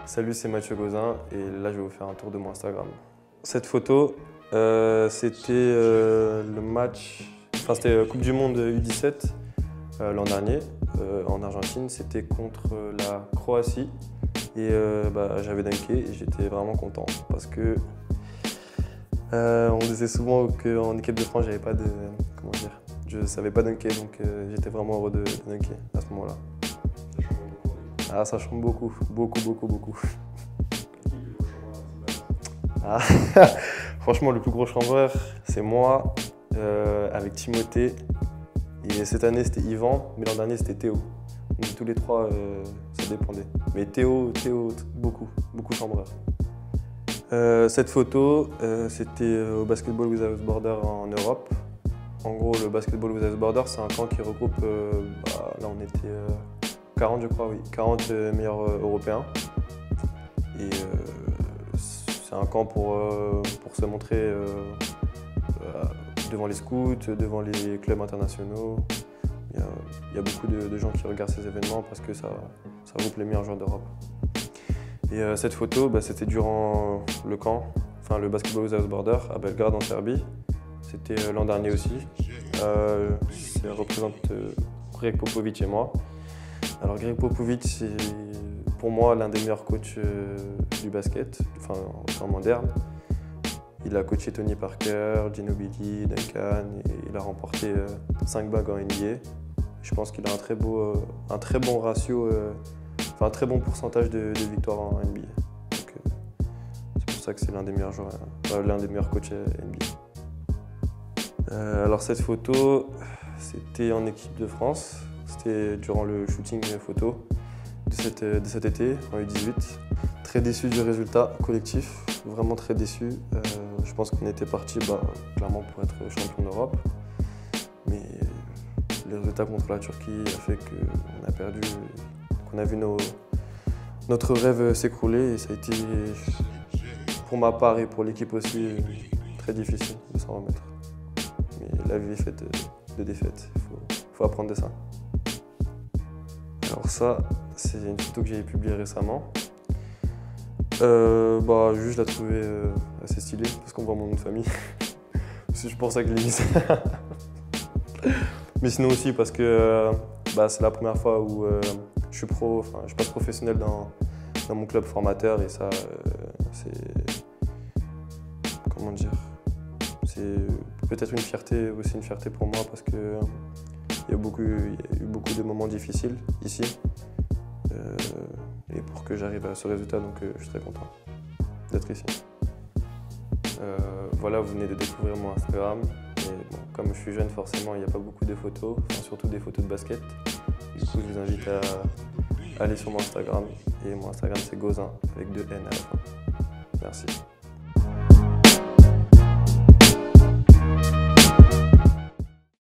Salut, c'est Mathieu Gauzin et là je vais vous faire un tour de mon Instagram. Cette photo, c'était le match, c'était Coupe du Monde U17 l'an dernier en Argentine. C'était contre la Croatie et j'avais dunké et j'étais vraiment content parce que on disait souvent qu'en équipe de France j'avais pas de, je savais pas dunker, donc j'étais vraiment heureux de dunker à ce moment-là. Ah, ça change beaucoup, beaucoup. Ah, franchement, le plus gros chambreur, c'est moi, avec Timothée. Et cette année, c'était Yvan, mais l'an dernier, c'était Théo. Donc, tous les trois, ça dépendait. Mais Théo, beaucoup chambreur. Cette photo, c'était au Basketball Without Borders en Europe. En gros, le Basketball Without Borders, c'est un camp qui regroupe, là on était 40, je crois, oui, 40 meilleurs européens. Et c'est un camp pour se montrer devant les scouts, devant les clubs internationaux. Il y a beaucoup de gens qui regardent ces événements parce que ça regroupe les meilleurs joueurs d'Europe. Et cette photo, c'était durant le camp, enfin le Basketball Without Borders à Belgrade en Serbie. C'était l'an dernier aussi. Ça représente Greg Popovich et moi. Alors Greg Popovich, c'est pour moi l'un des meilleurs coachs du basket, enfin en temps moderne. Il a coaché Tony Parker, Ginobili, Duncan et il a remporté 5 bagues en NBA. Je pense qu'il a un très bon ratio, un très bon pourcentage de victoires en NBA. Donc, c'est pour ça que c'est l'un des meilleurs joueurs, l'un des meilleurs coachs NBA. Alors cette photo, c'était en équipe de France. C'était durant le shooting photo de cet été, en U18. Très déçu du résultat collectif, vraiment très déçu. Je pense qu'on était parti clairement pour être champion d'Europe. Mais le résultat contre la Turquie a fait qu'on a perdu, qu'on a vu notre rêve s'écrouler. Et ça a été, pour ma part et pour l'équipe aussi, très difficile de s'en remettre. Mais la vie est faite de défaites, il faut apprendre de ça. Alors ça, c'est une photo que j'ai publiée récemment. Juste je la trouvais assez stylée parce qu'on voit mon nom de famille. C'est pour ça que je l'ai mise. Mais sinon aussi parce que c'est la première fois où je passe professionnel dans mon club formateur et ça, c'est... Comment dire? C'est peut-être une fierté pour moi parce que il y a eu beaucoup de moments difficiles ici et pour que j'arrive à ce résultat, donc je suis très content d'être ici. Voilà, vous venez de découvrir mon Instagram et bon, comme je suis jeune forcément il n'y a pas beaucoup de photos, surtout des photos de basket. Du coup je vous invite à aller sur mon Instagram et mon Instagram c'est Gauzin avec 2 N à la fin. Merci.